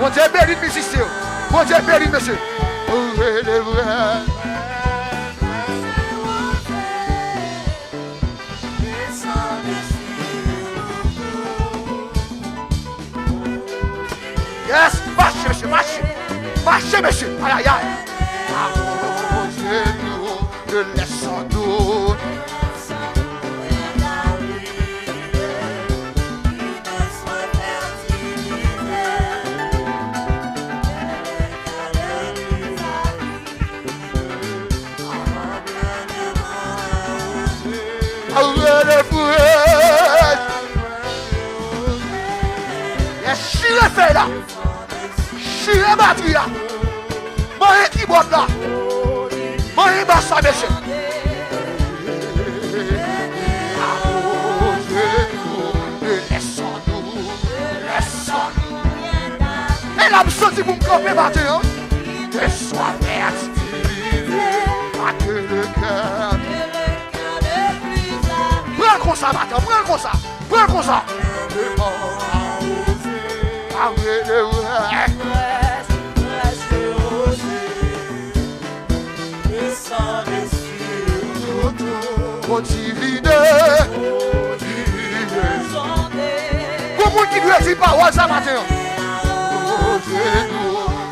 Bon Dieu béni le musicien. Bon Dieu béni monsieur. Yes, marchez monsieur, marchez. Marchez monsieur. Aïe aïe aïe. Ne laissons nous. Chire fait là. Chire batterie là. Moi qui botte là. Moi qui bat ça monsieur. Laissons-nous. Elle a besoin de vous camper maintenant. Que sois fertilisé. Pas que le cœur. Prends comme ça maintenant. Prends comme ça. Prends comme ça. Comment tu lui as dit parole ça matin?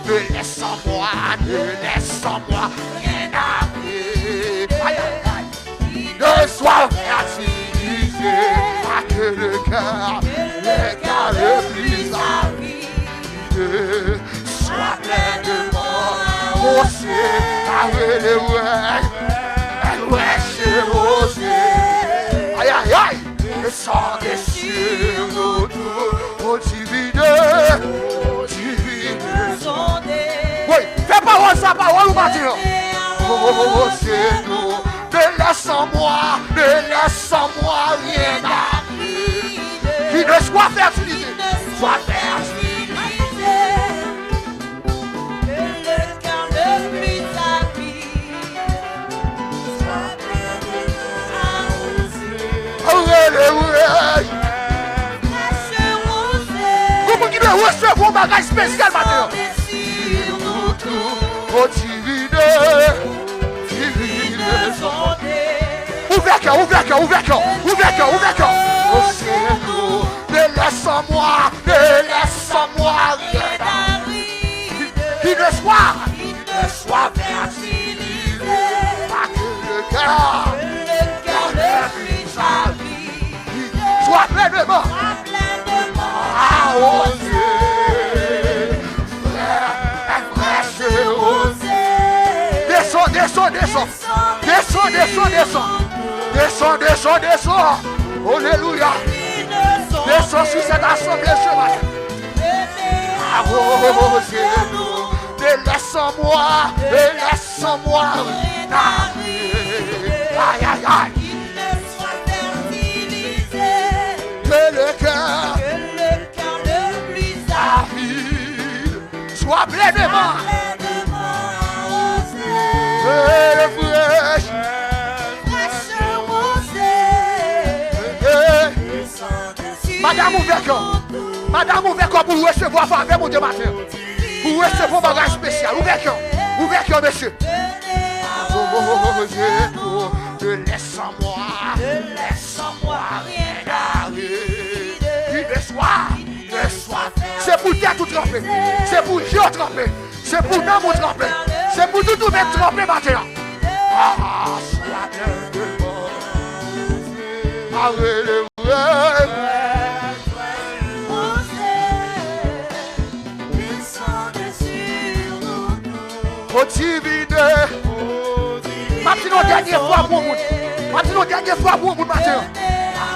Ne laisse-moi rien arriver. Ne sois fertilisé, pas que le cœur le plus avide. Sois plein de moi, aussi, avec les aïe aïe aïe, le sang sur nos tours, oh divine. Oui, fais parole ça, parole ou matin. Oh c'est nous, ne laisse-moi rien arriver. Qui ne soit fertilisé, soit fertilisé. Comment qui veut recevoir un bagage spécial maintenant? Oh divine. Ouvre cœur. Oh c'est nous. Ne laisse-moi rien arriver. Qui ne soit fertilisé. Pas que le cœur le plus avide. Sois pleinement. Ah, oh Dieu. Descends. Alléluia. Descends sur cette assemblée ce matin. Ah, oh Dieu. Ne laisse-moi rien arriver. Aïe, aïe, aïe. Que le cœur le plus avide soit pleinement. Madame ouvert cœur pour recevoir faveur mon Dieu matin. Pour recevoir un bagage spécial. Ouvert cœur monsieur. Ne laisse-moi rien arriver. Ne sois. C'est pour toi tout trempé. C'est pour Dieu trempé. C'est pour nous trempé. C'est pour tout mettre trempé maintenant. Ah, sois bien de moi. Alléluia. Oh divine. Maintenant dernière fois pour vous. Matin.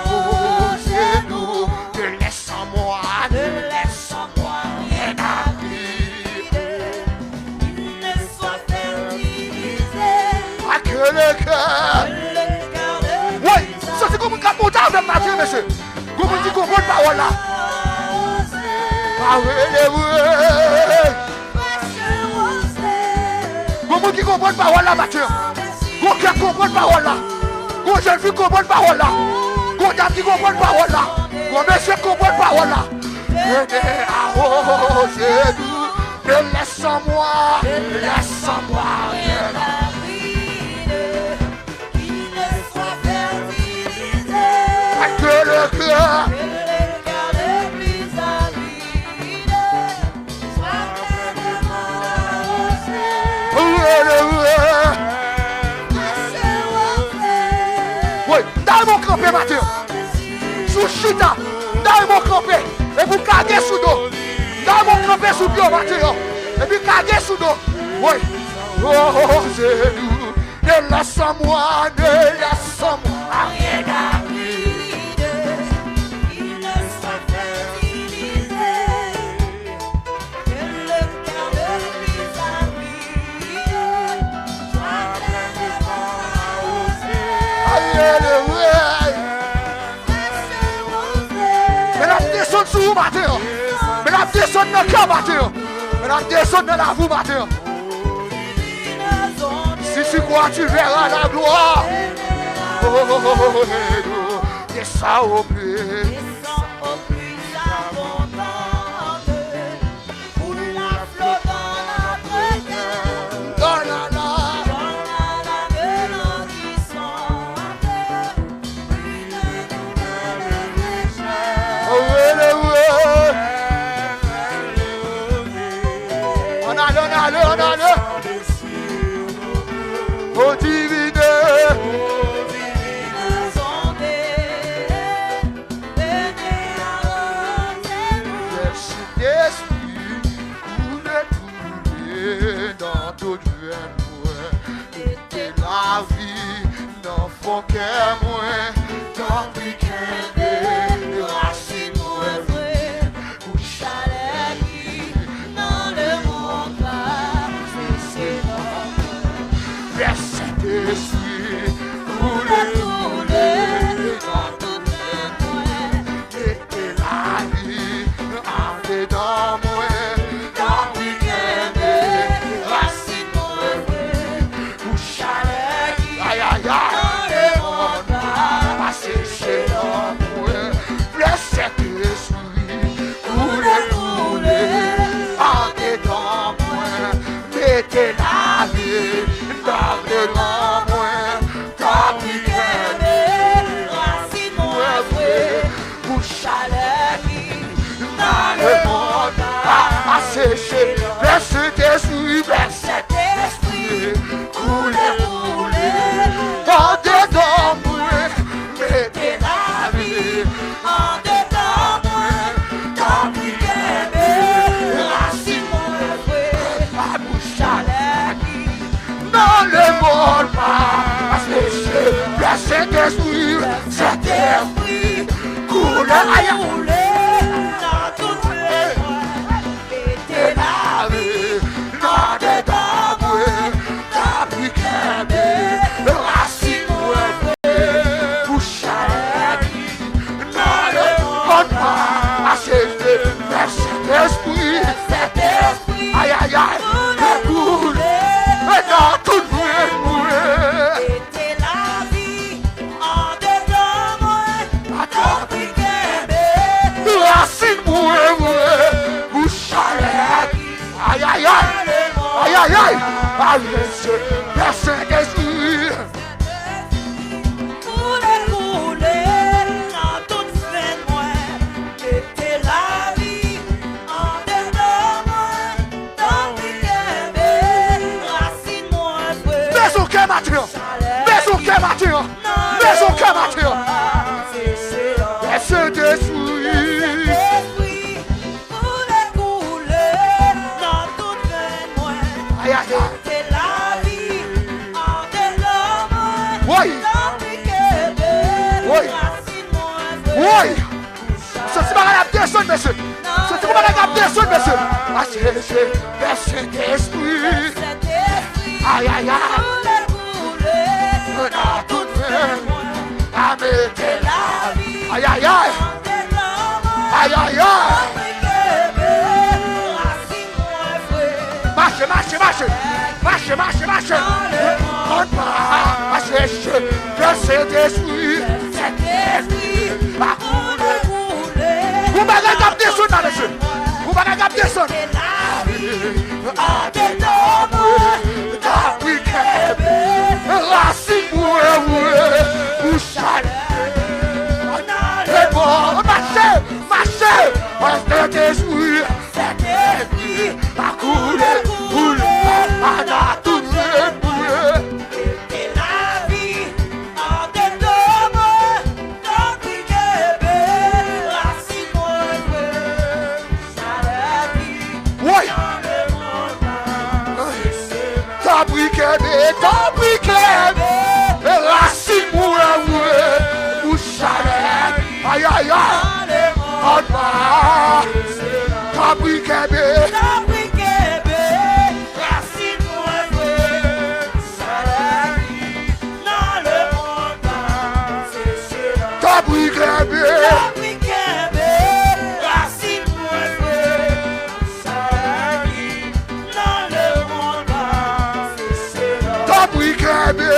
Oh c'est nous. Ne laisse-moi rien arriver. Ne sois fertilisé. Pas que le cœur. Oui, ça c'est comme un capote avec Mathieu, monsieur. Comment tu comprends la parole là? Comment tu comprends la parole là, Mathieu? Comment tu comprends la parole là? Comment jeune fille comprend la parole là? Comment tu comprends la parole là? Comment monsieur comprend la parole là? Oh, Jésus, ne laisse en moi rien. Que le cœur le plus avide soit pleinement arrosé. Oui, dans mon campé matin, sous chita, dans mon campé, et vous caguez sous dos, dans mon campé sous bio matin, et puis caguez sous dos. Oui, oh Jésus, ne laisse en moi rien d'arriver. Descends sous matin, mesdames, descends dans le cœur matin, mesdames, descends dans la voûte matin. Si tu crois, tu verras la gloire. Descends au plus abondante, pour la flotte dans notre cœur. Dans la oh divine santé, venez arroser-nous. L'esprit couler dans toute veine, et la vie n'en faut qu'un moins, tant pis qu'un des racines moins vraies, ou chalet qui dans le monde va cesser notre esprit, couler dans toute veine, et la vie en dedans moi, tant pis qu'un des racines moins vraies, ou chalet qui dans le monde va cesser notre blessé esprit, couler en dedans moi, mettez la vie dans dedans moi, tant pis qu'un des racines moins vraies, ou chalet qui dans le monde va sécher, blessé esprit, couler en dedans moi, mettez la vie en dedans moi, tant pis qu'un des racines moins vraies, ou chalet qui dans le monde va sécher, cet esprit coule dans toute mettez la vie dans dedans moi, tant pis qu'un des racines moins vraies, ou chalet qui dans le monde va sécher, cet esprit aïe aïe aïe, coule dans toute veine, mettez la vie en dedans moi, tant pis qu'un des racines moins vraies, ou chalet aïe aïe aïe, aïe aïe aïe, aïe le Saint-Esprit couler dans toute veine moi, mettez la vie en dedans moi, tant pis qu'un des racines moins vraies. Baisse au cœur matin, baisse au cœur matin, baisse au cœur matin. Le Saint-Esprit couler dans toute veine moi, mettez la vie en dedans moi, tant pis qu'un des racines moins vraies. Oui, c'est pas la personne, monsieur. C'est pas la personne, monsieur. Ah, c'est le Saint-Esprit. Aïe aïe aïe, dans toute veine, à mettre la vie. Aïe aïe aïe, aïe aïe aïe. Marche, marche, marche, marche, marche, marche. On va chercher le Saint-Esprit, Saint-Esprit, va couler. Vous m'avez capté sur la monsieur. Vous m'avez capté. racine bouchale, aïe aïe aïe, en bas, tabrikebe, racine dans le monde, tabrikebe, racine dans le monde, tabrikebe.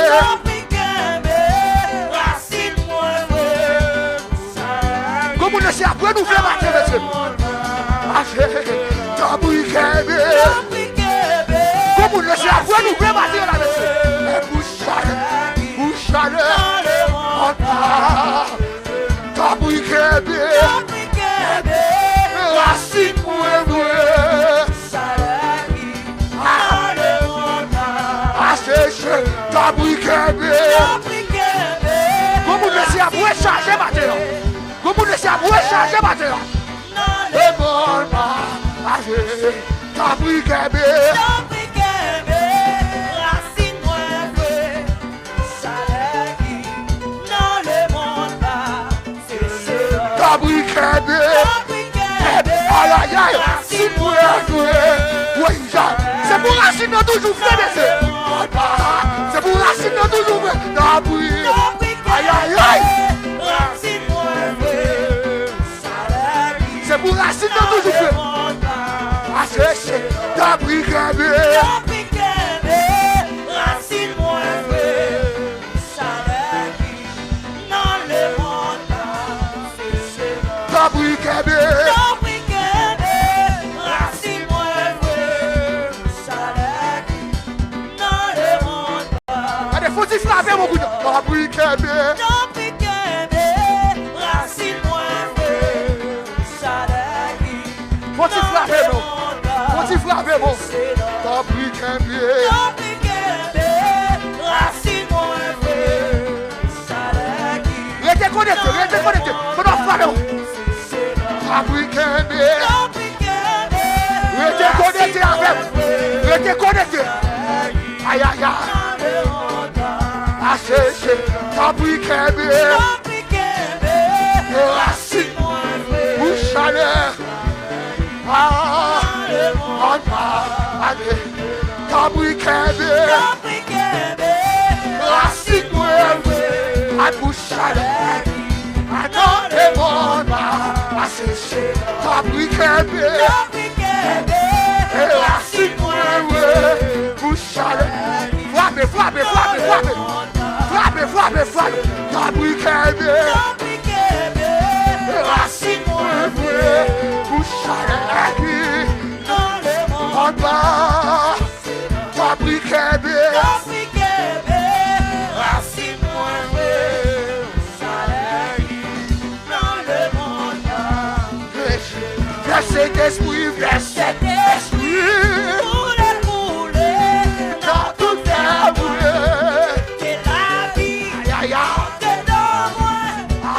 C'est après nous faire matin, monsieur. Comment le c'est après nous faire matin, là, monsieur. Bouchale, tabrikebe, racine tabrikebe. Comment le c'est après changer matin. Vous laissez à vous changer maintenant. Le monde va agir. Tabrikebe, racine dans le monde va sécher. Tabrikebe, aïe aïe aïe, racine c'est pour racine de toujours fait des c'est pour racine de toujours fait. Aïe aïe aïe. C'est pour racine de toujours fait. Asséché, tabrikebe, racine dans le monde. Tabrikebe, racine dans le monde. Allez, faut-il frapper mon couteau. Tabrikebe. Faut-il frapper bon? Faut-il frapper bon? Tabrikebe, racine restez connecté, restez connecté. Faut nous frapper bon. Tabrikebe, restez connecté avec. Restez connecté. Aïe aïe aïe. Asséché, tabrikebe, racine bouchale. Tabrikebe, racine bouchale, dans le monde asséché. Tabrikebe, racine bouchale. Frappez, frappez, frappez, frappez. Frappez, frappez, frappez. Tabrikebe, racine bouchale. En bas, tabrikebe, racine dans le monde. Verset d'esprit, verset d'esprit, couler dans toute la boule. C'est la vie, aïe aïe, c'est dans moi.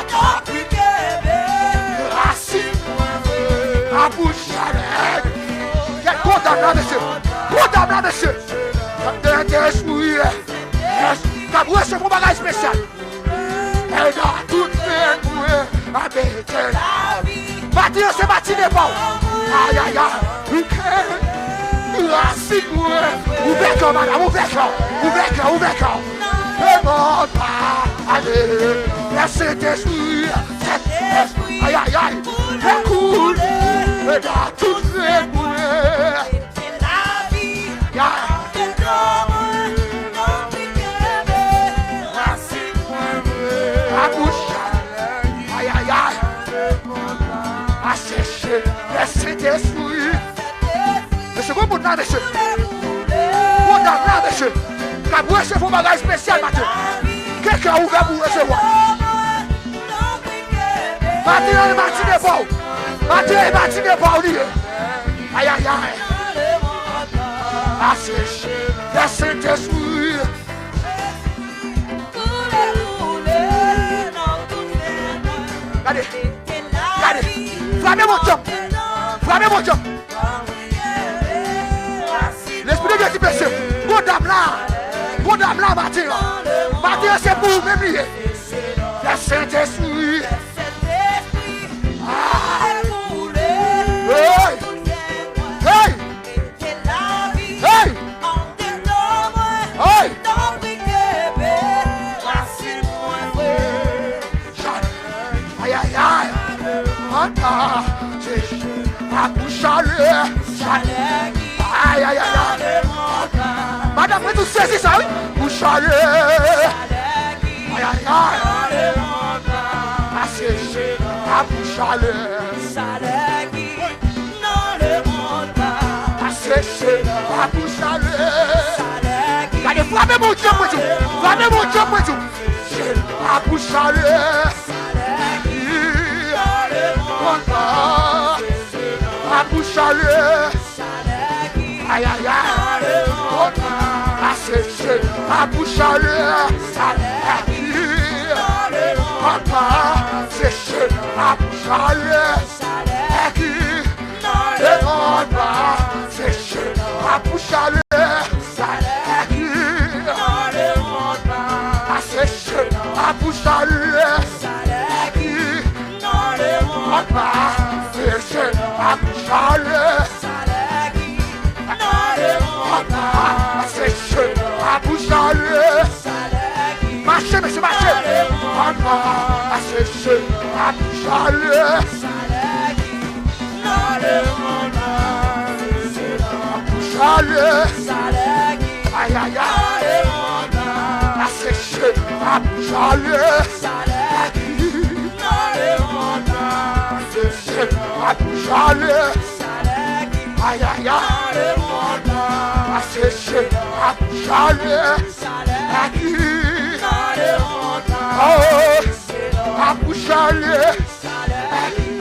Tabrikebe, racine bouchale. Condamnant de ceux, condamnant de ceux. Esprit, t'as beau ce mon bagage spécial. Elle a tout fait pour avec la vie. Matin, c'est matinée, pas. Aïe aïe aïe. Racine, ouvert comme madame, ouvert comme, ouvert comme, ouvert comme. Le monde va aller. Cet esprit, aïe aïe aïe. Écoute, elle a tout fait pour aïe aïe aïe, asséché, laissez des souris. Mais c'est quoi pour nous dessus? Pour nous dessus. Car vous recevez vos bagages spéciaux maintenant. Quelqu'un a ouvert pour recevoir. Maintenant, le matin n'est pas. Maintenant, le matin n'est pas. Aïe aïe aïe. Asséché, laissez des souris. Regardez, regardez, flammez mon job, flammez mon job. L'esprit de Dieu dit, monsieur, vous Bon dame là, matin. Matin, c'est pour vous même. Le Saint-Esprit. Aïe, aïe, aïe. Madame, vous saisissez ça, oui? Vous chalez. Aïe, aïe, aïe. Asséché, à vous chalez. Asséché, à vous chalez. Regardez, flammez mon Dieu pour tout. Flammez mon Dieu pour tout. À vous chalez. À vous chalez. Aïe, aïe, aïe. Asséché, à vous chalez. Séché, à vous chaleur, séché, à vous chaleur, séché, à vous chaleur, séché, à vous chaleur, séché, à vous chaleur. Marchez, monsieur, marchez. Asséché, à vous chaleur. Chaleur. Aïe, aïe, aïe. Asséché, à vous chaleur. Asséché, à vous chaleur. Aïe, aïe, aïe. Asséché, à vous chaleur. À vous chaleur.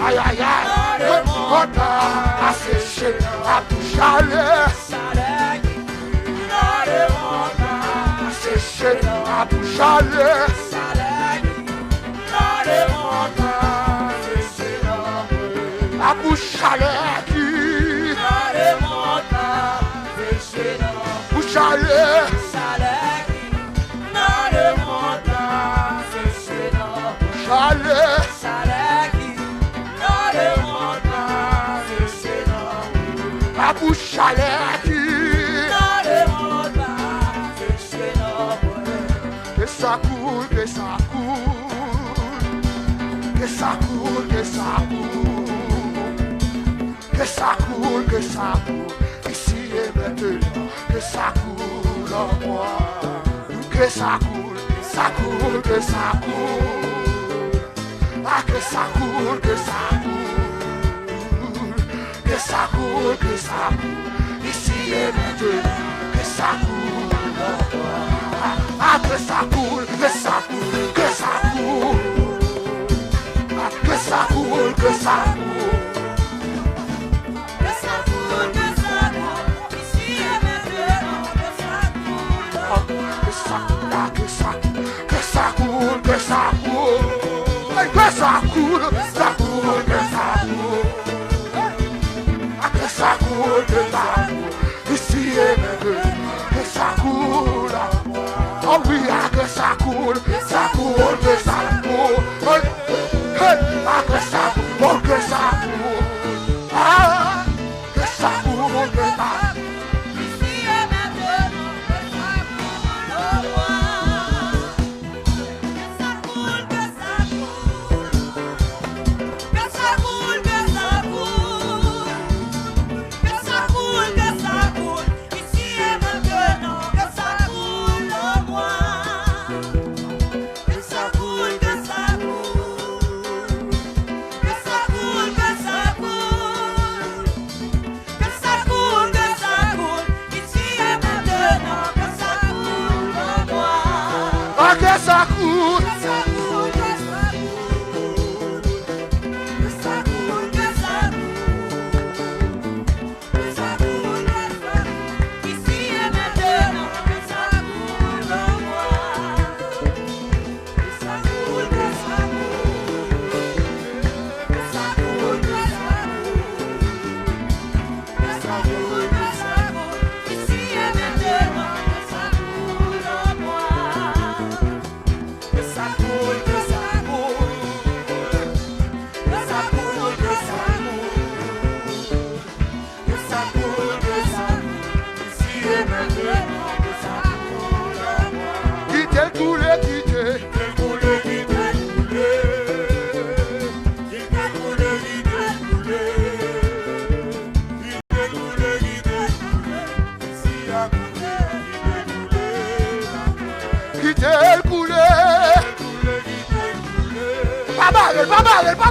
Aïe, aïe, aïe. Asséché, à vous chaleur. Asséché, à vous chaleur. À vous chaleur. Vous chaleur. La bouche à l'air que ça coule, que ça coule, que ça coule, que ça coule, que ça coule, que ça coule, ici et maintenant, que ça coule en moi, que ça coule, ça coule, que ça coule, ah que ça coule, que ça coule, que ça coule, que ça coule, ici et maintenant, que ça coule en moi, ah que ça coule, que ça coule, que ça coule, ah que ça coule, que ça coule. Que ça coule, que ça coule, que ça coule, ça coule, que ça coule, que ça coule, que ça coule, ici et maintenant, que ça coule, oh oui, que ça coule, que ça coule, que ça coule, que ça coule, que ça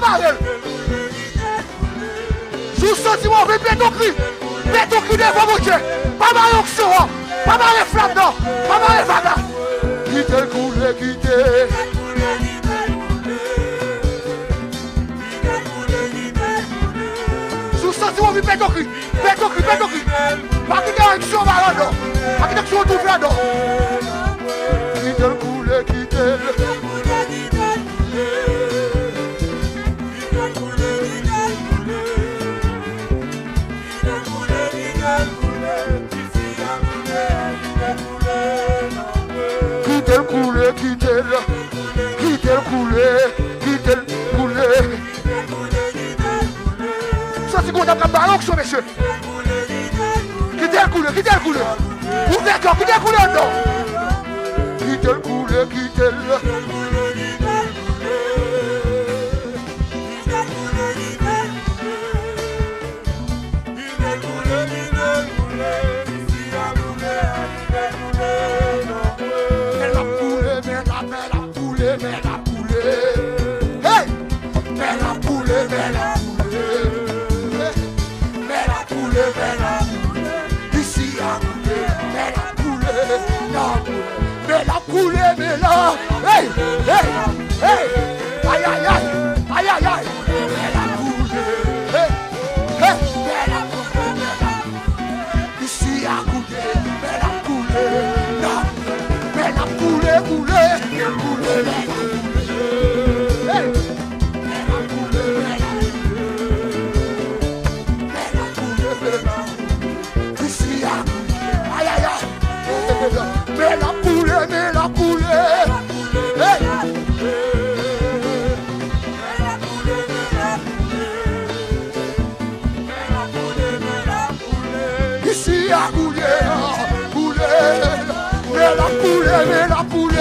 barrel. Je vous sens, moi, faites ton cri. Faites ton cri devant mon Dieu. Pas mal onction, pas mal les flammes, non. Pas mal les vagues. Quittez le couler, quittez. Je vous sens, moi, faites ton cri. Faites ton cri, faites ton cri. Pas quitter l'action, barrel, non. Pas quitter l'action, tout fait, non. Quittez le couler, quittez. Quittez le couler, quittez-le couler. Ça c'est qu'on a pris ballon sur monsieur. Quittez le couler. Ouvrez le cœur, quittez le couler dedans. Quittez le couler, quittez-le. Mais là, hey, aïe, mais la poule, mais la poule, ici à couler, mais la poule, non, mais la poule, ici à aïe, mais la poule, ici à couler, mais la poule.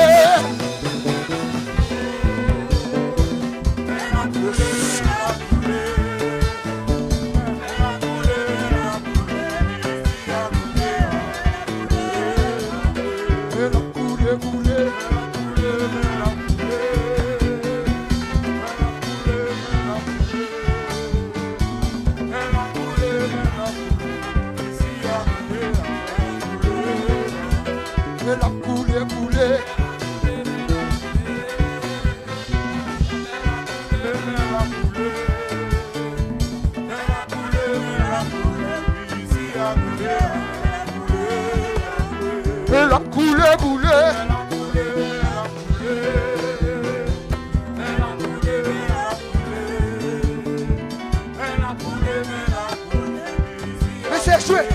Jouez.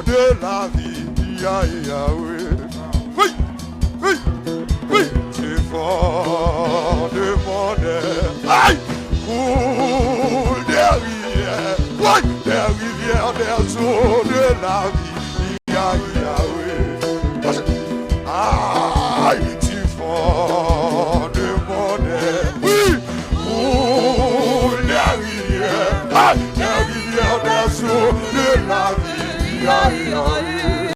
De la vie, oui, c'est fort de mon air, aïe, coule des rivières, des eaux de la vie.